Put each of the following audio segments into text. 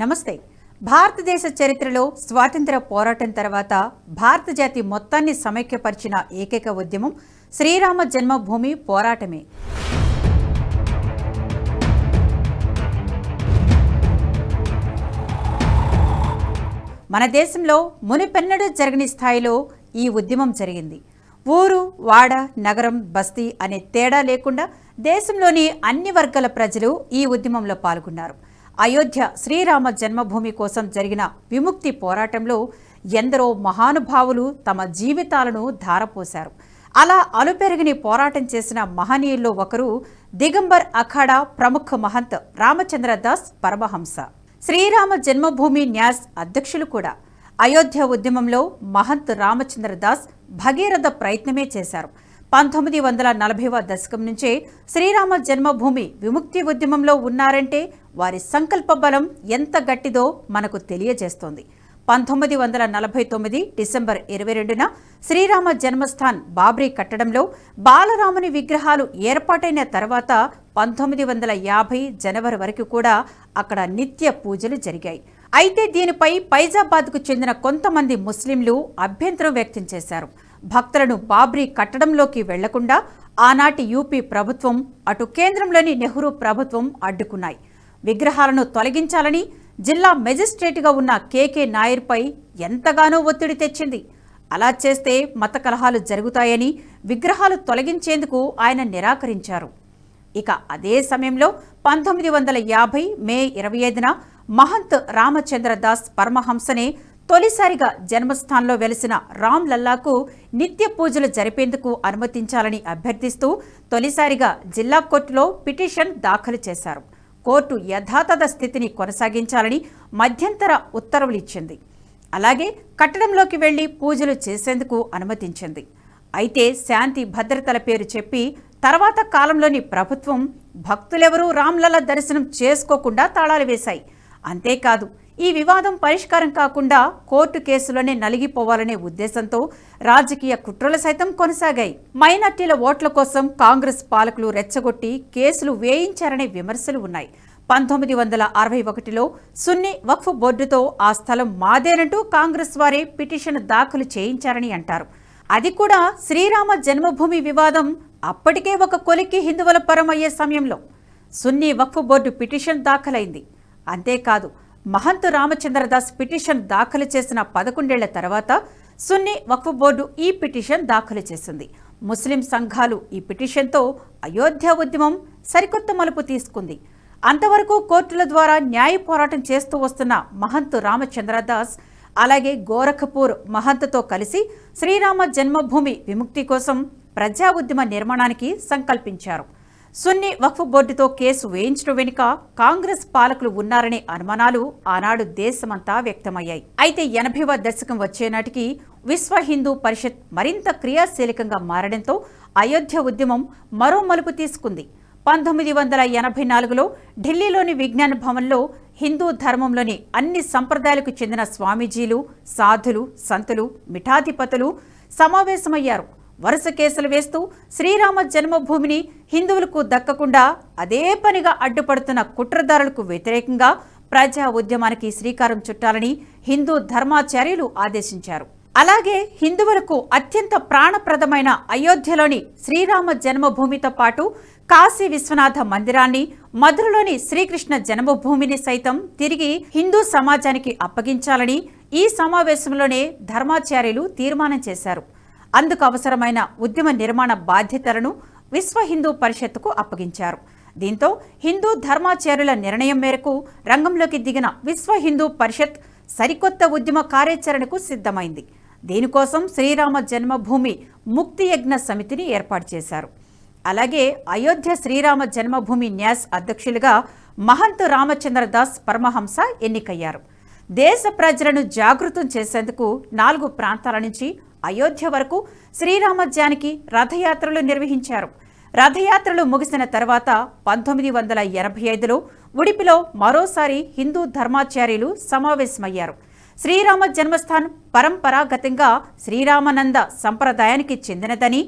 నమస్తే. భారతదేశ చరిత్రలో స్వాతంత్ర్య పోరాటం తర్వాత భారత జాతి మొత్తాన్ని సమైక్యపరిచిన ఏకైక ఉద్యమం శ్రీరామ జన్మభూమి పోరాటమే. మన దేశంలో మునిపెన్నడూ జరగని స్థాయిలో ఈ ఉద్యమం జరిగింది. ఊరు, వాడ, నగరం, బస్తీ అనే తేడా లేకుండా దేశంలోని అన్ని వర్గాల ప్రజలు ఈ ఉద్యమంలో పాల్గొన్నారు. అయోధ్య శ్రీరామ జన్మభూమి కోసం జరిగిన విముక్తి పోరాటంలో ఎందరో మహానుభావులు తమ జీవితాలను ధారపోశారు. అలా అలుపెరగని పోరాటం చేసిన మహనీయుల్లో ఒకరు దిగంబర్ అఖాడా ప్రముఖ మహంత్ రామచంద్ర దాస్ పరమహంస. శ్రీరామ జన్మభూమి న్యాస్ అధ్యక్షులు కూడా. అయోధ్య ఉద్యమంలో మహంత్ రామచంద్ర దాస్ భగీరథ ప్రయత్నమే చేశారు. 1940వ దశకం నుంచే శ్రీరామ జన్మభూమి విముక్తి ఉద్యమంలో ఉన్నారంటే వారి సంకల్ప బలం ఎంత గట్టిదో మనకు తెలియజేస్తోంది. 1949 డిసెంబర్ 22న శ్రీరామ జన్మస్థాన్ బాబ్రీ కట్టడంలో బాలరాముని విగ్రహాలు ఏర్పాటైన తర్వాత 1950 జనవరి వరకు కూడా అక్కడ నిత్య పూజలు జరిగాయి. అయితే దీనిపై ఫైజాబాద్కు చెందిన కొంతమంది ముస్లింలు అభ్యంతరం వ్యక్తం చేశారు. భక్తులను బాబ్రీ కట్టడంలోకి వెళ్లకుండా ఆనాటి యూపీ ప్రభుత్వం, అటు కేంద్రంలోని నెహ్రూ ప్రభుత్వం అడ్డుకున్నాయి. విగ్రహాలను తొలగించాలని జిల్లా మెజిస్ట్రేట్గా ఉన్న కేకే నాయర్పై ఎంతగానో ఒత్తిడి తెచ్చింది. అలా చేస్తే మత కలహాలు జరుగుతాయని విగ్రహాలు తొలగించేందుకు ఆయన నిరాకరించారు. ఇక అదే సమయంలో 1950 మే 25న మహంత్ రామచంద్ర దాస్ పరమహంసనే తొలిసారిగా జన్మస్థాన్లో వెలిసిన రామ్ లల్లాకు నిత్య పూజలు జరిపేందుకు అనుమతించాలని అభ్యర్థిస్తూ తొలిసారిగా జిల్లా కోర్టులో పిటిషన్ దాఖలు చేశారు. కోర్టు యథాతథ స్థితిని కొనసాగించాలని మధ్యంతర ఉత్తర్వులు ఇచ్చింది. అలాగే కట్టడంలోకి వెళ్లి పూజలు చేసేందుకు అనుమతించింది. అయితే శాంతి భద్రతల పేరు చెప్పి తర్వాత కాలంలోని ప్రభుత్వం భక్తులెవరూ రామ్లల్ల దర్శనం చేసుకోకుండా తాళాలు వేశాయి. అంతేకాదు, ఈ వివాదం పరిష్కారం కాకుండా కోర్టు కేసులోనే నలిగిపోవాలనే ఉద్దేశంతో రాజకీయ కుట్రలు సైతం కొనసాగాయి. మైనార్టీల ఓట్ల కోసం కాంగ్రెస్ పాలకులు రెచ్చగొట్టి కేసులు వేయించారనే విమర్శలు ఉన్నాయి. 1961లో సున్నీ వక్ఫ్ బోర్డుతో ఆ స్థలం మాదేనంటూ కాంగ్రెస్ వారే పిటిషన్ దాఖలు చేయించారని అంటారు. అది కూడా శ్రీరామ జన్మభూమి వివాదం అప్పటికే ఒక కొలిక్కి హిందువుల పరం అయ్యే సమయంలో సున్నీ వక్ఫ్ బోర్డు పిటిషన్ దాఖలైంది. అంతేకాదు, మహంత్ రామచంద్రదాస్ పిటిషన్ దాఖలు చేసిన 11 ఏళ్ల తర్వాత సున్నీ వక్ఫ్ బోర్డు ఈ పిటిషన్ దాఖలు చేసింది. ముస్లిం సంఘాలు ఈ పిటిషన్తో అయోధ్య ఉద్యమం సరికొత్త మలుపు తీసుకుంది. అంతవరకు కోర్టుల ద్వారా న్యాయ పోరాటం చేస్తూ వస్తున్న మహంత్ రామచంద్రదాస్ అలాగే గోరఖ్పూర్ మహంత్తో కలిసి శ్రీరామ జన్మభూమి విముక్తి కోసం ప్రజా ఉద్యమ నిర్మాణానికి సంకల్పించారు. సున్నీ వక్ఫ్ బోర్డుతో కేసు వేయించడం వెనుక కాంగ్రెస్ పాలకులు ఉన్నారనే అనుమానాలు ఆనాడు దేశమంతా వ్యక్తమయ్యాయి. అయితే 80వ దశకం వచ్చే నాటికి విశ్వ హిందూ పరిషత్ మరింత క్రియాశీలకంగా మారడంతో అయోధ్య ఉద్యమం మరో మలుపు తీసుకుంది. 1984లో ఢిల్లీలోని విజ్ఞాన భవన్లో హిందూ ధర్మంలోని అన్ని సంప్రదాయాలకు చెందిన స్వామీజీలు, సాధులు, సంతులు, మిఠాధిపతులు సమావేశమయ్యారు. వరుస కేసులు వేస్తూ శ్రీరామ జన్మభూమిని హిందువులకు దక్కకుండా అదే పనిగా అడ్డుపడుతున్న కుట్రదారులకు వ్యతిరేకంగా ప్రజా ఉద్యమానికి శ్రీకారం చుట్టాలని హిందూ ధర్మాచార్యులు ఆదేశించారు. అలాగే హిందువులకు అత్యంత ప్రాణప్రదమైన అయోధ్యలోని శ్రీరామ జన్మభూమితో పాటు కాశీ విశ్వనాథ మందిరాన్ని, మధురలోని శ్రీకృష్ణ జన్మభూమిని సైతం తిరిగి హిందూ సమాజానికి అప్పగించాలని ఈ సమావేశంలోనే ధర్మాచార్యులు తీర్మానం చేశారు. అందుకు అవసరమైన ఉద్యమ నిర్మాణ బాధ్యతలను విశ్వ హిందూ పరిషత్తుకు అప్పగించారు. దీంతో హిందూ ధర్మాచార్యుల నిర్ణయం మేరకు రంగంలోకి దిగిన విశ్వ హిందూ పరిషత్ సరికొత్త ఉద్యమ కార్యాచరణకు సిద్ధమైంది. దీనికోసం శ్రీరామ జన్మభూమి ముక్తి యజ్ఞ సమితిని ఏర్పాటు చేశారు. అలాగే అయోధ్య శ్రీరామ జన్మభూమి న్యాస్ అధ్యక్షులుగా మహంత్ రామచంద్ర దాస్ పరమహంస ఎన్నికయ్యారు. దేశ ప్రజలను జాగృతం చేసేందుకు 4 ప్రాంతాల నుంచి అయోధ్య వరకు శ్రీరామజ్యానికి రథయాత్రలు నిర్వహించారు. రథయాత్రలు ముగిసిన తర్వాత 1985లో ఉడిపిలో మరోసారి హిందూ ధర్మాచార్యులు సమావేశమయ్యారు. శ్రీరామ జన్మస్థాన్ పరంపరాగతంగా శ్రీరామానంద సంప్రదాయానికి చెందినదని,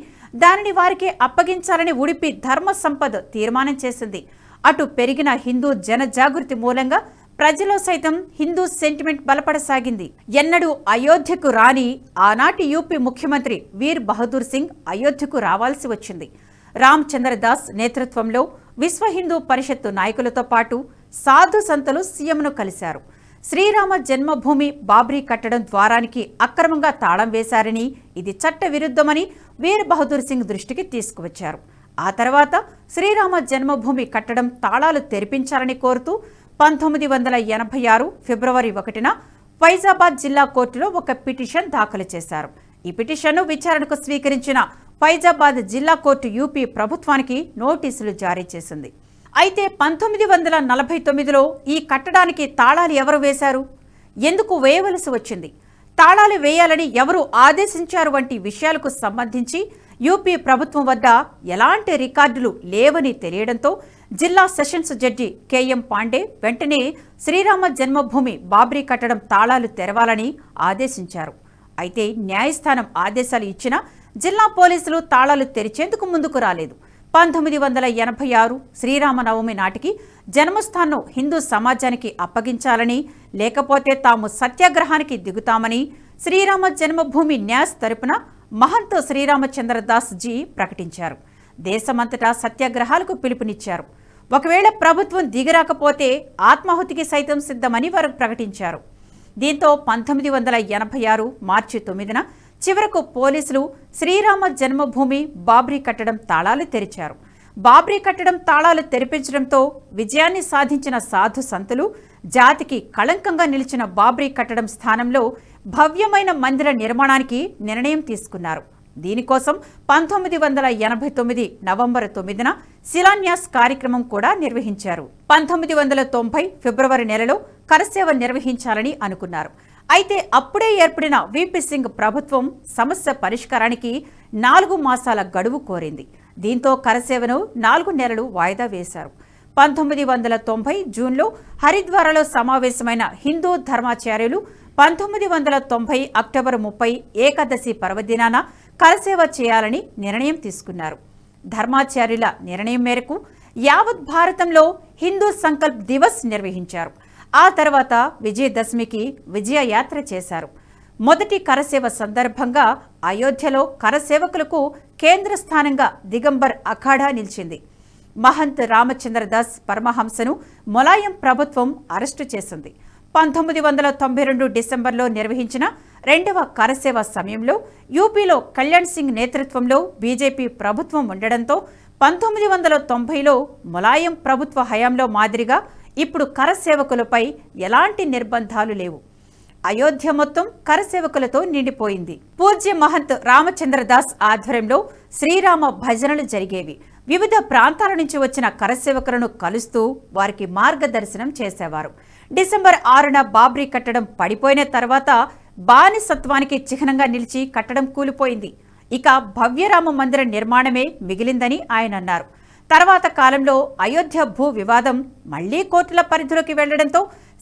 దానిని వారికి అప్పగించాలని ఉడిపి ధర్మ సంపద తీర్మానం చేసింది. అటు పెరిగిన హిందూ జనజాగృతి మూలంగా ప్రజలో సైతం హిందూ సెంటిమెంట్ బలపడసాగింది. ఎన్నడూ అయోధ్యకు రాని ఆనాటి యూపీ ముఖ్యమంత్రి వీర్ బహదూర్ సింగ్ అయోధ్యకు రావాల్సి వచ్చింది. రామచంద్ర దాస్ నేతృత్వంలో విశ్వ హిందూ పరిషత్తు నాయకులతో పాటు సాధు సంతులు సీఎంను కలిశారు. శ్రీరామ జన్మభూమి బాబ్రీ కట్టడం ద్వారానికి అక్రమంగా తాళం వేశారని, ఇది చట్ట విరుద్ధమని వీర్ బహదూర్ సింగ్ దృష్టికి తీసుకువచ్చారు. ఆ తర్వాత శ్రీరామ జన్మభూమి కట్టడం తాళాలు తెరిపించాలని కోరుతూ 1986 ఫిబ్రవరి 1న ఫైజాబాద్ జిల్లా కోర్టులో ఒక పిటిషన్ దాఖలు చేశారు. ఈ పిటిషన్ను విచారణకు స్వీకరించిన ఫైజాబాద్ జిల్లా కోర్టు యూపీ ప్రభుత్వానికి నోటీసులు జారీ చేసింది. అయితే 1949లో ఈ కట్టడానికి తాళాలు ఎవరు వేశారు, ఎందుకు వేయవలసి వచ్చింది, తాళాలు వేయాలని ఎవరు ఆదేశించారు వంటి విషయాలకు సంబంధించి యూపీ ప్రభుత్వం వద్ద ఎలాంటి రికార్డులు లేవని తెలియడంతో జిల్లా సెషన్స్ జడ్జి కేఎం పాండే వెంటనే శ్రీరామ జన్మభూమి బాబ్రీ కట్టడం తాళాలు తెరవాలని ఆదేశించారు. అయితే న్యాయస్థానం ఆదేశాలు ఇచ్చినా జిల్లా పోలీసులు తాళాలు తెరిచేందుకు ముందుకు రాలేదు. 1986 శ్రీరామనవమి నాటికి జన్మస్థానం హిందూ సమాజానికి అప్పగించాలని, లేకపోతే తాము సత్యాగ్రహానికి దిగుతామని శ్రీరామ జన్మభూమి న్యాస్ తరపున మహంత్ శ్రీరామచంద్ర దాస్ జీ ప్రకటించారు. దేశమంతటా సత్యాగ్రహాలకు పిలుపునిచ్చారు. ఒకవేళ ప్రభుత్వం దిగిరాకపోతే ఆత్మాహుతికి సైతం సిద్ధమని వారు ప్రకటించారు. దీంతో 1986 మార్చి 9న చివరకు పోలీసులు శ్రీరామ జన్మభూమి బాబ్రీ కట్టడం తాళాలు తెరిచారు. బాబ్రీ కట్టడం తాళాలు తెరిపించడంతో విజయాన్ని సాధించిన సాధు సంతులు జాతికి కళంకంగా నిలిచిన బాబ్రీ కట్టడం స్థానంలో భవ్యమైన మందిర నిర్మాణానికి నిర్ణయం తీసుకున్నారు. దీనికోసం 1989 నవంబర్ 9న శిలాన్యాస్ కార్యక్రమం కూడా నిర్వహించారు. 1990 ఫిబ్రవరి నెలలో కరసేవ నిర్వహించాలని అనుకున్నారు. అయితే అప్పుడే ఏర్పడిన వీపీ సింగ్ ప్రభుత్వం సమస్య పరిష్కారానికి 4 మాసాల గడువు కోరింది. దీంతో కరసేవను 4 నెలలు వాయిదా వేశారు. 1990 జూన్లో హరిద్వార్లో సమావేశమైన హిందూ ధర్మాచార్యులు 1990 అక్టోబర్ 30 ఏకాదశి పర్వదినాన కరసేవ చేయాలని నిర్ణయం తీసుకున్నారు. ధర్మాచార్యుల నిర్ణయం మేరకు యావత్ భారతంలో హిందూ సంకల్ప్ దివస్ నిర్వహించారు. ఆ తర్వాత విజయదశమికి విజయయాత్ర చేశారు. మొదటి కరసేవ సందర్భంగా అయోధ్యలో కరసేవకులకు కేంద్ర స్థానంగా దిగంబర్ అఖాడా నిలిచింది. మహంత్ రామచంద్ర దాస్ పరమహంసను మొలాయం ప్రభుత్వం అరెస్టు చేసింది. 1992 డిసెంబర్లో నిర్వహించిన 2వ కరసేవ సమయంలో యూపీలో కళ్యాణ్ సింగ్ నేతృత్వంలో బీజేపీ ప్రభుత్వం ఉండడంతో 1990లో మొలాయం ప్రభుత్వ హయాంలో మాదిరిగా ఇప్పుడు కరసేవకులపై ఎలాంటి నిర్బంధాలు లేవు. అయోధ్య మొత్తం కరసేవకులతో నిండిపోయింది. పూజ్య మహంత్ రామచంద్ర దాస్ ఆధ్వర్యంలో శ్రీరామ భజనలు జరిగేవి. వివిధ ప్రాంతాల నుంచి వచ్చిన కరసేవకులను కలుస్తూ వారికి మార్గదర్శనం చేసేవారు. డిసెంబర్ 6న బాబ్రీ కట్టడం పడిపోయిన తర్వాత బానిసత్వానికి చిహ్నంగా నిలిచి కట్టడం కూలిపోయింది. ఇక భవ్యరామ మందిర నిర్మాణమే మిగిలిందని ఆయన అన్నారు. తర్వాత కాలంలో అయోధ్య భూ వివాదం మళ్లీ కోర్టుల పరిధిలోకి వెళ్లడంతో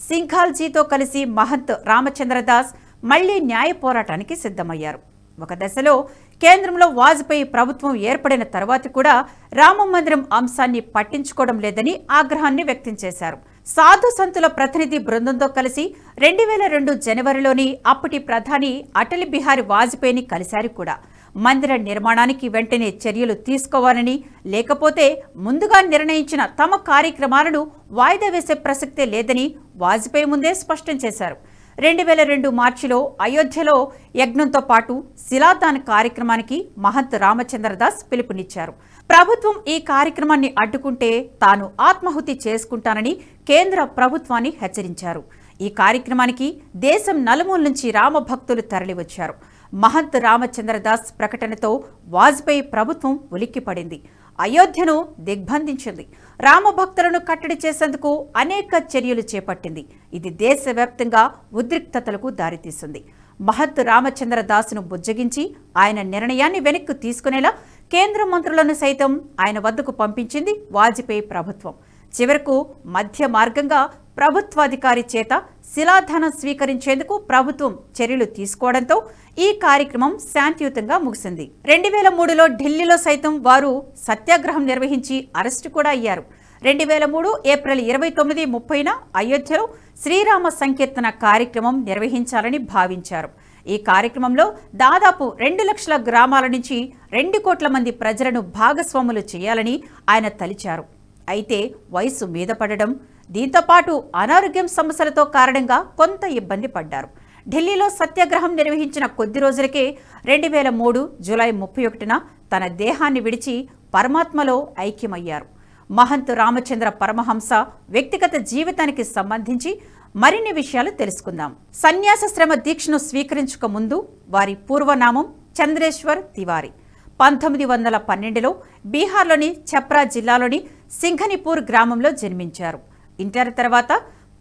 సింఘాల్జీతో కలిసి మహంత్ రామచంద్ర దాస్ మళ్లీ న్యాయ పోరాటానికి సిద్ధమయ్యారు. ఒక దశలో కేంద్రంలో వాజ్పేయి ప్రభుత్వం ఏర్పడిన తర్వాత కూడా రామ మందిరం అంశాన్ని పట్టించుకోవడం లేదని ఆగ్రహాన్ని వ్యక్తం చేశారు. సాధు సంతుల ప్రతినిధి బృందంతో కలిసి 2002 జనవరిలోని అప్పటి ప్రధాని అటల్ బిహారీ వాజ్పేయిని కలిశారు కూడా. మందిర నిర్మాణానికి వెంటనే చర్యలు తీసుకోవాలని, లేకపోతే ముందుగా నిర్ణయించిన తమ కార్యక్రమాలను వాయిదా వేసే ప్రసక్తే లేదని వాజ్పేయి ముందే స్పష్టం చేశారు. 2002 మార్చిలో అయోధ్యలో యజ్ఞంతో పాటు శిలాదాన కార్యక్రమానికి మహంత్ రామచంద్ర దాస్ పిలుపునిచ్చారు. ప్రభుత్వం ఈ కార్యక్రమాన్ని అడ్డుకుంటే తాను ఆత్మాహుతి చేసుకుంటానని కేంద్ర ప్రభుత్వాన్ని హెచ్చరించారు. ఈ కార్యక్రమానికి దేశం నలుమూల నుంచి రామ భక్తులు తరలివచ్చారు. మహంత్ రామచంద్ర దాస్ ప్రకటనతో వాజ్పేయి ప్రభుత్వం ఉలిక్కిపడింది. అయోధ్యను దిగ్బంధించింది. రామభక్తులను కట్టడి చేసేందుకు అనేక చర్యలు చేపట్టింది. ఇది దేశవ్యాప్తంగా ఉద్రిక్తతలకు దారితీసింది. మహంత్ రామచంద్ర దాస్ను బుజ్జగించి ఆయన నిర్ణయాన్ని వెనక్కి తీసుకునేలా కేంద్ర మంత్రులను సైతం ఆయన వద్దకు పంపించింది వాజ్పేయి ప్రభుత్వం. చివరకు మధ్య మార్గంగా ప్రభుత్వాధికారి చేత శిలాదానం స్వీకరించేందుకు ప్రభుత్వం చర్యలు తీసుకోవడంతో ఈ కార్యక్రమం శాంతియుతంగా ముగిసింది. 2003లో ఢిల్లీలో సైతం వారు సత్యాగ్రహం నిర్వహించి అరెస్టు కూడా అయ్యారు. 2003 ఏప్రిల్ 29, 30న అయోధ్యలో శ్రీరామ సంకీర్తన కార్యక్రమం నిర్వహించాలని భావించారు. ఈ కార్యక్రమంలో దాదాపు 2 లక్షల గ్రామాల నుంచి 2 కోట్ల మంది ప్రజలను భాగస్వాములు చేయాలని ఆయన తలిచారు. అయితే వయసు మీద పడడం, దీంతోపాటు అనారోగ్యం సమస్యలతో కారణంగా కొంత ఇబ్బంది పడ్డారు. ఢిల్లీలో సత్యాగ్రహం నిర్వహించిన కొద్ది రోజులకే 2003 జూలై 31న తన దేహాన్ని విడిచి పరమాత్మలో ఐక్యమయ్యారు. మహంత్ రామచంద్ర పరమహంస వ్యక్తిగత జీవితానికి సంబంధించి మరిన్ని విషయాలు తెలుసుకుందాం. సన్యాస శ్రమ దీక్షను స్వీకరించక ముందు వారి పూర్వనామం చంద్రేశ్వర్ తివారీ. 1912లో బీహార్లోని ఛప్రా జిల్లాలోని సింఘనిపూర్ గ్రామంలో జన్మించారు. ఇంటర్ తర్వాత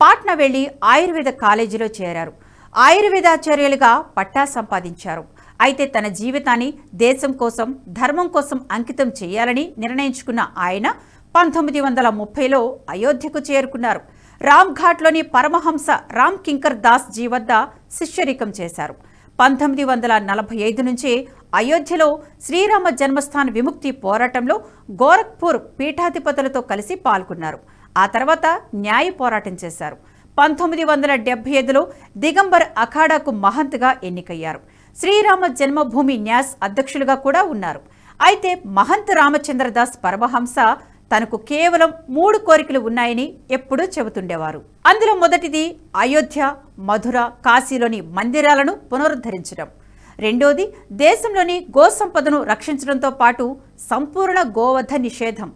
పాట్నా వెళ్లి ఆయుర్వేద కాలేజీలో చేరారు. ఆయుర్వేదాచార్యులుగా పట్టా సంపాదించారు. అయితే తన జీవితాన్ని దేశం కోసం, ధర్మం కోసం అంకితం చేయాలని నిర్ణయించుకున్న ఆయన 1930లో అయోధ్యకు చేరుకున్నారు. రామ్ఘాట్లోని పరమహంస రామ్ కింకర్ దాస్ జీ వద్ద శిష్యరికం చేశారు. 1945 నుంచే అయోధ్యలో శ్రీరామ జన్మస్థాన్ విముక్తి పోరాటంలో గోరఖ్పూర్ పీఠాధిపతులతో కలిసి పాల్గొన్నారు. ఆ తర్వాత న్యాయ పోరాటం చేశారు. 1975లో దిగంబర్ అఖాడాకు మహంత్గా ఎన్నికయ్యారు. శ్రీరామ జన్మభూమి న్యాస్ అధ్యక్షులుగా కూడా ఉన్నారు. అయితే మహంత్ రామచంద్రదాస్ పరమహంస తనకు కేవలం 3 కోరికలు ఉన్నాయని ఎప్పుడూ చెబుతుండేవారు. అందులో మొదటిది అయోధ్య, మధుర, కాశీలోని మందిరాలను పునరుద్ధరించడం. రెండోది దేశంలోని గోసంపదను రక్షించడంతో పాటు సంపూర్ణ గోవధ నిషేధం.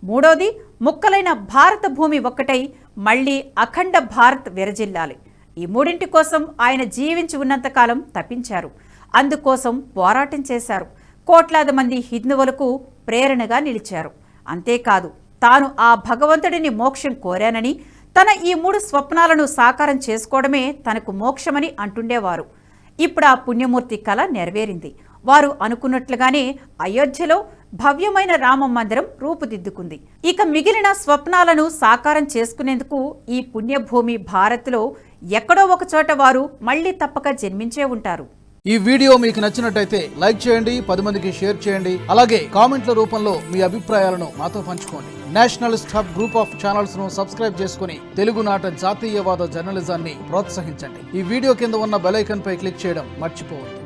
మూడోది ముక్కలైన భారత భూమి ఒక్కటై మళ్లీ అఖండ భారత్ విరజిల్లాలి. ఈ మూడింటి కోసం ఆయన జీవించి ఉన్నంతకాలం తపించారు. అందుకోసం పోరాటం చేశారు. కోట్లాది మంది హిందువులకు ప్రేరణగా నిలిచారు. అంతేకాదు, తాను ఆ భగవంతుడిని మోక్షం కోరానని, తన ఈ 3 స్వప్నాలను సాకారం చేసుకోవడమే తనకు మోక్షమని అంటుండేవారు. ఇప్పుడు ఆ పుణ్యమూర్తి కళ నెరవేరింది. వారు అనుకున్నట్లుగానే అయోధ్యలో భవ్యమైన రామ మందిరం రూపుదిద్దుకుంది. ఇక మిగిలిన స్వప్నాలను సాకారం చేసుకునేందుకు ఈ పుణ్యభూమి భారత్లో ఎక్కడో ఒక చోట వారు మళ్లీ తప్పక జన్మించే ఉంటారు. ఈ వీడియో మీకు నచ్చినట్టయితే లైక్ చేయండి, 10 మందికి షేర్ చేయండి. అలాగే కామెంట్ల రూపంలో మీ అభిప్రాయాలను మాతో పంచుకోండి. Nationalist hub group of channels ను సబ్స్క్రైబ్ చేసుకుని తెలుగునాట జాతీయవాద జర్నలిజాన్ని ప్రోత్సహించండి. ఈ వీడియో కింద ఉన్న బెల్ ఐకాన్ పై క్లిక్ చేయడం మర్చిపోవద్దు.